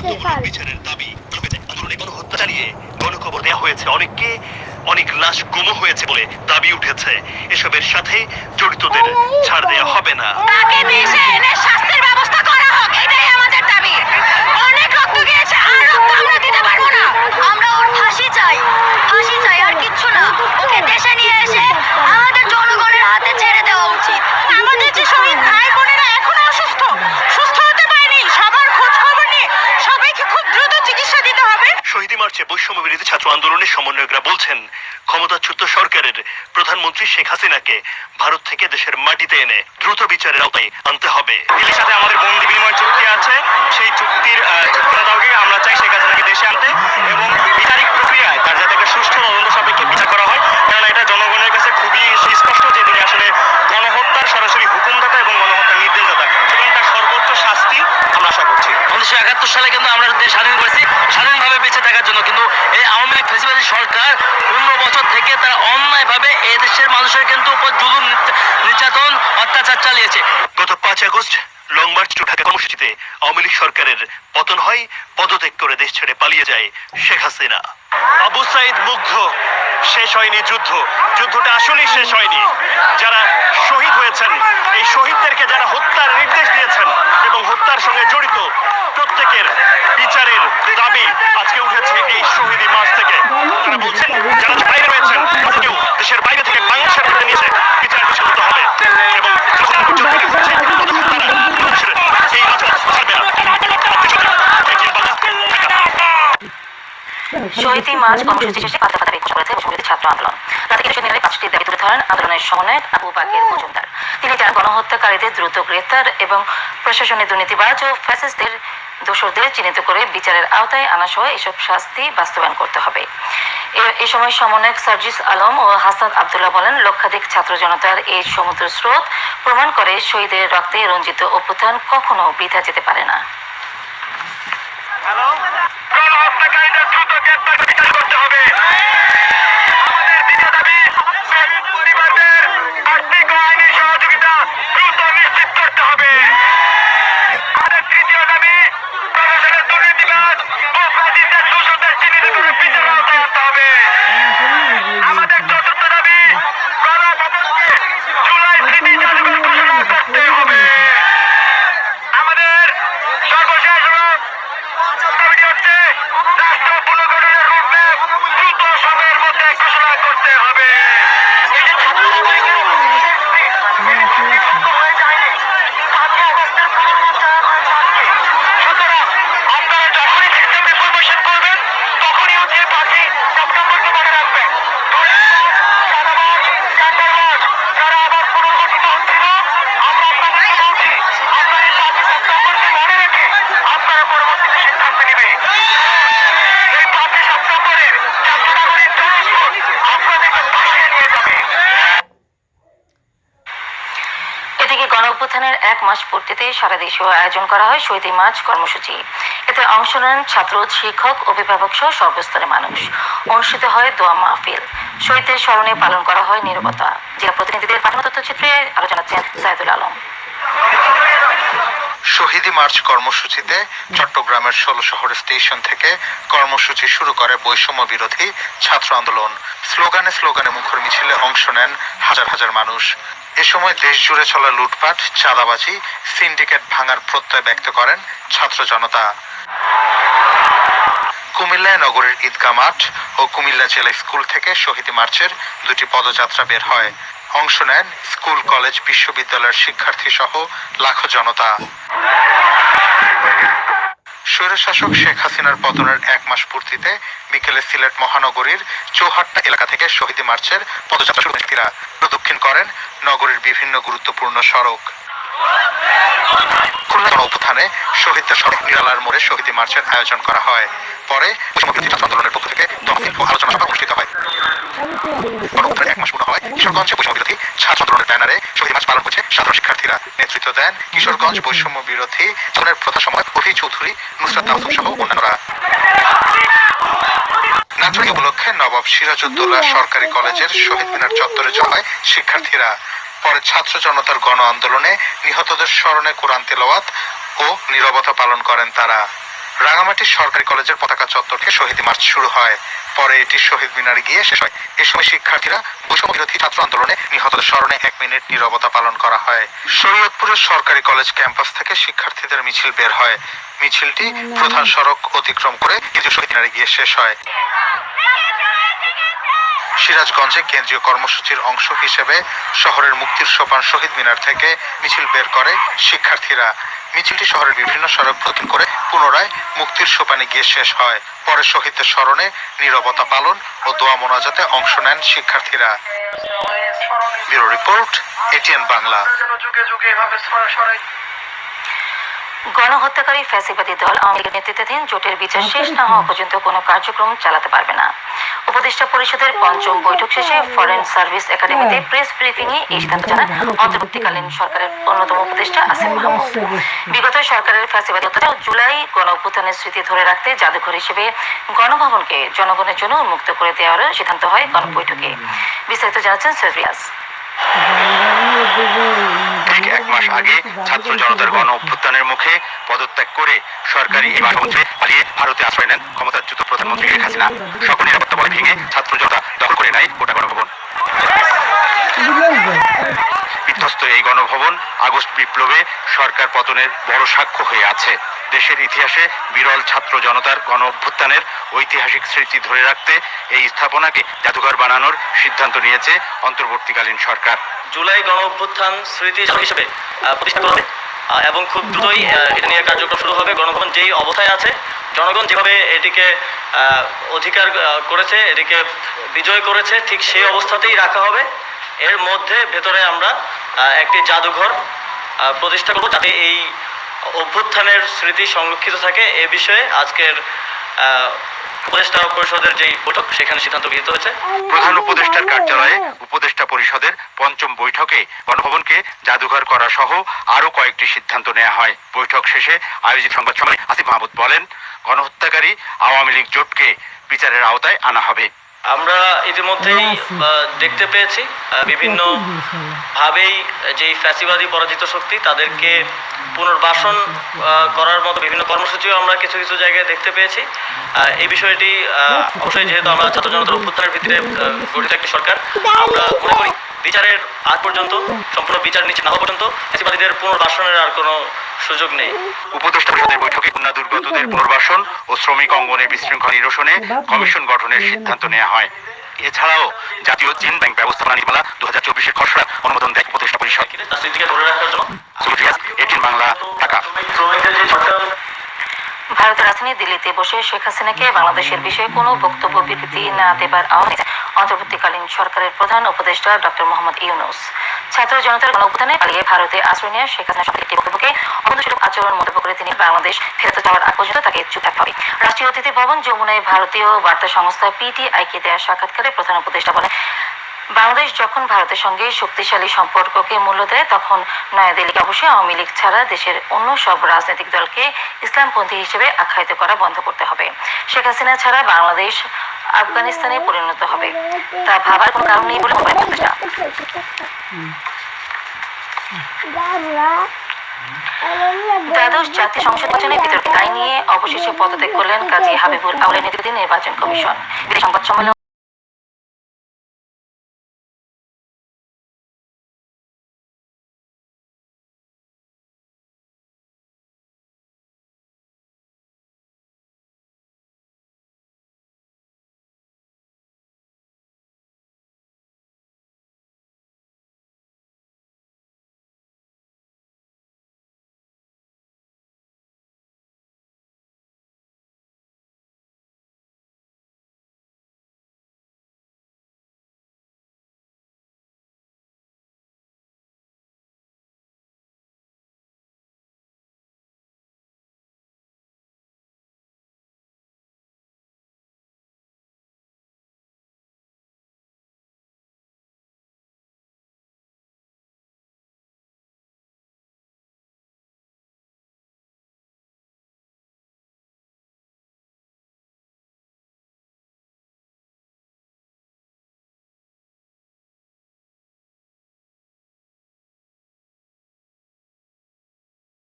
বিচারের দাবি আন্দোলনে গণহত্যা চালিয়ে গণকবর দেওয়া হয়েছে অনেককে, অনেক লাশ গুম হয়েছে বলে দাবি উঠেছে। এসবের সাথে জড়িতদের ছাড় দেওয়া হবে না। তাকে দেশে এনে শাস্তির ব্যবস্থা করা হোক, এটাই আমাদের দাবি। অনেক রক্ত গিয়েছে, আর রক্ত আমরা দিতে পারবো না। আমরা ওর ফাঁসি চাই, ফাঁসি চাই, আর কিচ্ছু না। ওকে দেশে নিয়ে এসে আমাদের জনগণের হাতে ছেড়ে দেওয়া উচিত। আমাদের যে শহীদ ভাই বোনেরা এখনো অসুস্থ, সুস্থ হতে পারেনি, সবার খোঁজ খবর নিয়ে সবাইকে খুব দ্রুত চিকিৎসা দিতে হবে। শহীদ মার্চে বৈষম্য বিরোধী ছাত্র আন্দোলনের সমন্বয়করা বলছেন, ক্ষমতাচ্যুত সরকারের প্রধানমন্ত্রী শেখ হাসিনাকে ভারত থেকে দেশের মাটিতে এনে দ্রুত বিচারের আওতায় আনতে হবে। দিল্লির সাথে আমাদের বন্দি বিনিময় চুক্তি আছে, সেই চুক্তির চুক্তিদাতাকে আমরা চাই শেখ হাসিনাকে দেশে আনতে এবং বিচারিক প্রক্রিয়ায় তার যাতে একটা সুষ্ঠু তদন্ত সাপেক্ষে বিচার করা হয়। কারণ এটা জনগণের কাছে খুবই স্পষ্ট যে তিনি আসলে গণহত্যার সরাসরি হুকুমদাতা এবং গণহত্যার নির্দেশদাতা, সুতরাং তার সর্বোচ্চ শাস্তি আমরা আশা করছি। 1971 সালে কিন্তু আমরা দেশ স্বাধীন করেছি স্বাধীনভাবে বেঁচে থাকার জন্য, কিন্তু এই আওয়ামী লীগ ফ্যাসিবাদী সরকার 15 বছর থেকে তারা অন্যায়ভাবে এই দেশের মানুষের কিন্তু উপর জুলুম, নির্যাতন, অত্যাচার চালিয়েছে। গত 5 August long march to Dhaka কর্মসূচিতে আওয়ামী লীগ সরকারের পতন হয়, পদত্যাগ করে দেশ ছেড়ে পালিয়ে যায় শেখ হাসিনা। আবু সাইদ মুগ্ধ, শেষ হয়নি যুদ্ধ, যুদ্ধটা আসলেই শেষ হয়নি। যারা শহীদ হয়েছেন, এই শহীদদেরকে যারা হত্যার নির্দেশ দিয়েছেন এবং হত্যার সঙ্গে জড়িত প্রত্যেকের বিচারের দাবি আজকে উঠেছে এই শহীদ মার্চ থেকে। তারা বলছেন যারা বাইরে রয়েছেন কেউ দেশের বাইরে থেকে বাংলাদেশের ভিতরে নিয়ে এসে বিচার করতে হবে এবং শহীদ মার্চ কর্মসূচি শেষে পাতা পাতা রিপোর্ট করেছে বৈষম্য ছাত্র আন্দোলন। রাতে কিছু দিনের 5টি দাবি তুলে ধরেন আন্দোলনের সমন্বয়ক আবু বাকের মজুমদার। তিনি যারা গণহত্যাকারীদের দ্রুত গ্রেফতার এবং প্রশাসনের দুর্নীতিবাজ ও ফ্যাসিস্টদের দোষরদের চিহ্নিত করে বিচারের আওতায় আনা সহ এসব শাস্তি বাস্তবায়ন করতে হবে। এই সময় সমন্বয়ক সার্জিস আলম ও হাসান আব্দুল্লাহ বলেন, লক্ষাধিক ছাত্র জনতার এই সমুদ্র স্রোত প্রমাণ করে শহীদের রক্তে রঞ্জিত অভ্যুত্থান কখনো বৃথা যেতে পারে না। গণহত্যাকারীদের দ্রুত গ্রেফতার বিচার করতে হবে। আমাদের দ্বিতীয় দাবি, শহীদ পরিবারদের আর্থিক ও আইনি সহযোগিতা দ্রুত নিশ্চিত করতে হবে। আমাদের তৃতীয় দাবি, প্রশাসনের দুর্নীতিবাজ ও ফ্যাসিস্টের দোষরদের চিহ্নিত করে বিচারের আওতায় আনতে হবে। আমাদের চতুর্থ দাবি, গণভবনকে জুলাই স্মৃতি জাদুঘর ঘোষণা করতে হবে। আমাদের সর্বশেষ দাবিটি হচ্ছে রাষ্ট্র পুনর্গঠনের রোডম্যাপ দ্রুত সময়ের মধ্যে ঘোষণা করতে হবে। সুতরাং আপনারা যখনই সিস্টেম রিফরমেশন করবেন তখনই হচ্ছে পার্টি সেপ্টেম্বরকে মনে রাখবেন। যারা আবার পুনর্গঠিত হচ্ছিল, আমরা আপনাদেরকে বলছি আপনাদের পার্টি সেপ্টেম্বরকে মনে রেখে আপনারা পরবর্তীতে সিদ্ধান্ত নেবেন। এই 5 সেপ্টেম্বরের ছাত্রনগরীর জনস্রোত আপনাদেরকে ভাসিয়ে নিয়ে যাবে। এদিকে গণ অভ্যুত্থানের 1 মাস পূর্তিতে সারা দেশে আয়োজন করা হয় শহীদ মার্চ কর্মসূচি। এতে অংশ নেন ছাত্র, শিক্ষক, অভিভাবক সহ সর্বস্তরের মানুষ। অনুষ্ঠিত হয় দোয়া মাহফিল। শহীদদের স্মরণে পালন করা হয় নীরবতা। জেলা প্রতিনিধিদের পাঠানো তথ্যচিত্রে আরো জানাচ্ছেন সাইদুল আলম। শহীদ মার্চ কর্মসূচিতে চট্টগ্রামের 16 শহর স্টেশন থেকে কর্মসূচি শুরু করে বৈষম্য বিরোধী ছাত্র আন্দোলন। স্লোগানে স্লোগানে মুখর মিছিলে অংশ নেন হাজার হাজার মানুষ। এ সময় দেশ জুড়ে চলা লুটপাট, চাঁদাবাজি, সিন্ডিকেট ভাঙার প্রত্যয় ব্যক্ত করেন ছাত্র জনতা। কুমিল্লায় নগরের ঈদগাহ মাঠ ও কুমিল্লা জেলা স্কুল থেকে শহীদ মার্চের 2টি পদযাত্রা বের হয়। অংশ নেন স্কুল, কলেজ, বিশ্ববিদ্যালয়ের শিক্ষার্থী সহ লাখো জনতা। স্বৈরশাসক শেখ হাসিনার পতনের 1 মাস পূর্তিতে বিকেলে সিলেট মহানগরীর চৌহাট্টা এলাকা থেকে শহীদ মার্চের পদযাত্রা শুরু প্রদক্ষিণ করেন নগরীর বিভিন্ন গুরুত্বপূর্ণ সড়ক। খুলনা অভ্যুত্থানে শহীদদের সড়ক নিরালার মোড়ে শহীদ মার্চের আয়োজন করা হয়। পরে বৈষম্য বিরোধী ছাত্র আন্দোলনের পক্ষ থেকে তহসিল ও আলোচনা সভা অনুষ্ঠিত হয়। গণঅভ্যুত্থানের 1 মাস পূর্ণ হয় কিশোরগঞ্জে বৈষম্য বিরোধী ছাত্র আন্দোলনের ব্যানারে শহীদ মার্চ পালন করছে সাধারণ শিক্ষার্থীরা। নেতৃত্ব দেন কিশোরগঞ্জ বৈষম্য বিরোধী আন্দোলনের প্রধান সমন্বয়ক অভি চৌধুরী, নুসরাত তাহসিন সহ অন্যান্যরা। নাটোরে উপলক্ষে নবাব সিরাজউদ্দৌলা সরকারি কলেজের শহীদ মিনার চত্বরে জমায় শিক্ষার্থীরা। পরে ছাত্র জনতার গণ আন্দোলনে নিহতদের স্মরণে কোরআন তেলাওয়াত ও নীরবতা পালন করেন তারা। রাঙামাটি সরকারি কলেজের পতাকা চত্বর থেকে শহীদ মার্চ শুরু হয়। পরে এটি শহীদ মিনারে গিয়ে শেষ হয়। এ সময় শিক্ষার্থীরা বৈষম্য বিরোধী ছাত্র আন্দোলনে নিহতদের স্মরণে 1 মিনিট নীরবতা পালন করা হয়। শরীয়তপুরের সরকারি কলেজ ক্যাম্পাস থেকে শিক্ষার্থীদের মিছিল বের হয়। মিছিলটি প্রধান সড়ক অতিক্রম করে কেন্দ্রীয় শহীদ মিনারে গিয়ে শেষ হয়। সিরাজগঞ্জে কেন্দ্রীয় কর্মসূচির অংশ হিসেবে শহরের মুক্তির সোপান শহীদ মিনার থেকে মিছিল বের করে শিক্ষার্থীরা। মিছিলটি শহরের বিভিন্ন সড়ক প্রদক্ষিণ করে পুনরায় মুক্তির সোপানে গিয়ে শেষ হয়। পরে শহীদদের স্মরণে নীরবতা পালন ও দোয়া মোনাজাতে অংশ নেন শিক্ষার্থীরা। Bureau report, ATN Bangla. গণহত্যাকারী ফ্যাসিবাদী দল আওয়ামী লীগের নেতৃত্বাধীন জোটের বিচার শেষ না হওয়া পর্যন্ত কোনো কার্যক্রম চালাতে পারবে না। উপদেষ্টা পরিষদের ৫ম বৈঠক শেষে ফরেন সার্ভিস একাডেমিতে প্রেস ব্রিফিংয়ে এই সিদ্ধান্ত জানান অন্তর্বর্তীকালীন সরকারের অন্যতম উপদেষ্টা আসিফ মাহমুদ। বিগত সরকারের ফ্যাসিবাদী অত্যাচার জুলাই গণঅভ্যুত্থানের স্মৃতি ধরে রাখতে জাদুঘর হিসেবে গণভবনকে জনগণের জন্য উন্মুক্ত করে দেওয়ার সিদ্ধান্ত হয় গণবৈঠকে। বিস্তারিত জানাচ্ছেন সরফিয়াজ। ঠিক 1 মাস আগে ছাত্র জনতার গণ অভ্যুত্থানের মুখে পদত্যাগ করে সরকারি এই বাসভবনে পালিয়ে ভারতে আশ্রয় নেন ক্ষমতাচ্যুত প্রধানমন্ত্রী শেখ হাসিনা। সকল নিরাপত্তা বলয় ভেঙে ছাত্র জনতা দখল করে নেয় গোটা গণভবন। বিধ্বস্ত এই গণভবন আগস্ট বিপ্লবে সরকার পতনের বড় সাক্ষ্য হয়ে আছে। দেশের ইতিহাসে বিরল ছাত্র জনতার গণ অভ্যুত্থানের ঐতিহাসিক স্মৃতি ধরে রাখতে এই স্থাপনাকে জাদুঘর বানানোর সিদ্ধান্ত নিয়েছে অন্তর্বর্তীকালীন সরকার। জুলাই গণ অভ্যুত্থান স্মৃতি হিসেবে প্রতিষ্ঠা করা হবে এবং খুব দ্রুতই এটা নিয়ে কার্যক্রম শুরু হবে। গণভবন যেই অবস্থায় আছে, জনগণ যেভাবে এটিকে অধিকার করেছে, এটিকে বিজয় করেছে, ঠিক সেই অবস্থাতেই রাখা হবে। এর মধ্যে ভেতরে আমরা একটি জাদুঘর প্রতিষ্ঠা করব যাতে এই অভ্যুত্থানের স্মৃতি সংরক্ষিত থাকে। এ বিষয়ে আজকের উপদেষ্টা পরিষদের যেই বৈঠক সেখানে সিদ্ধান্ত গৃহীত হয়েছে। প্রধান উপদেষ্টার কার্যালয়ে উপদেষ্টা পরিষদের ৫ম বৈঠকে গণভবনকে জাদুঘর করা সহ আরও কয়েকটি সিদ্ধান্ত নেওয়া হয়। বৈঠক শেষে আয়োজিত সংবাদ সম্মেলনে আসিফ মাহমুদ বলেন, গণহত্যাকারী আওয়ামী লীগ জোটকে বিচারের আওতায় আনা হবে। আমরা ইতিমধ্যেই দেখতে পেয়েছি বিভিন্ন ভাবেই যেই ফ্যাসিবাদী পরাজিত শক্তি তাদেরকে পুনর্বাসন করার মতো বিভিন্ন কর্মসূচিও আমরা কিছু কিছু জায়গায় দেখতে পেয়েছি। এই বিষয়টি অবশ্যই যেহেতু আমরা ছাত্র জনতার অভ্যুত্থানের ভিত্তিতে গঠিত একটি সরকার, আমরা মনে করি বিচারের আগ পর্যন্ত, সম্পূর্ণ বিচার নিশ্চিত না হওয়া পর্যন্ত ফ্যাসিবাদীদের পুনর্বাসনের আর কোনো সুযোগ নেই। উপদেষ্টা পরিষদের বৈঠকে বন্যা দুর্গতদের পুনর্বাসন ও শ্রমিক অঙ্গনের বিশৃঙ্খলা নিরসনে কমিশন গঠনের সিদ্ধান্ত নেওয়া হয়। এছাড়াও জাতীয় জিন ব্যাংক ব্যবস্থাপনা নীতিমালা 2024-এর খসড়া অনুমোদন দেয় উপদেষ্টা পরিষদ। স্মৃতিকে ধরে রাখার জন্য এটিএন বাংলা, ঢাকা। ভারতের রাজধানী দিল্লিতে বসে শেখ হাসিনাকে বাংলাদেশের বিষয়ে কোনো বক্তব্য বিবৃতি না দেবার আহ্বান অন্তর্বর্তীকালীন সরকারের প্রধান উপদেষ্টা ডক্টর মোহাম্মদ ইউনূস। ছাত্র জনতার গণঅভ্যুত্থানে পালিয়ে ভারতে আশ্রয় নেওয়া শেখ হাসিনা সম্পর্কে একটি বক্তব্যকে অবৈধ আচরণ মন্তব্য করে তিনি বাংলাদেশ ফেরত যাওয়ার আগ পর্যন্ত তাকে চুপ থাকতে হবে। রাষ্ট্রীয় অতিথি ভবন যমুনায় ভারতীয় বার্তা সংস্থা পিটিআইকে দেওয়া সাক্ষাৎকারে প্রধান উপদেষ্টা বলেন, বাংলাদেশ যখন ভারতের সঙ্গে শক্তিশালী সম্পর্ককে মূল্য দেয় তখন নয়াদিল্লিকে অবশ্যই আওয়ামী লীগ ছাড়া দেশের অন্য সব রাজনৈতিক দলকে ইসলামপন্থী হিসেবে আখ্যায়িত করা বন্ধ করতে হবে। শেখ হাসিনা ছাড়া বাংলাদেশ আফগানিস্তানে পরিণত হবে, তা ভাবার কোনো কারণ নেই বলে মনে করেন উপদেষ্টা। দ্বাদশ জাতীয় সংসদ নির্বাচনে বিতর্কিত আইন নিয়ে অবশেষে পদত্যাগ করলেন কাজী হাবিবুল আউয়ালের নেতৃত্বে নির্বাচন কমিশন। সংবাদ সম্মেলন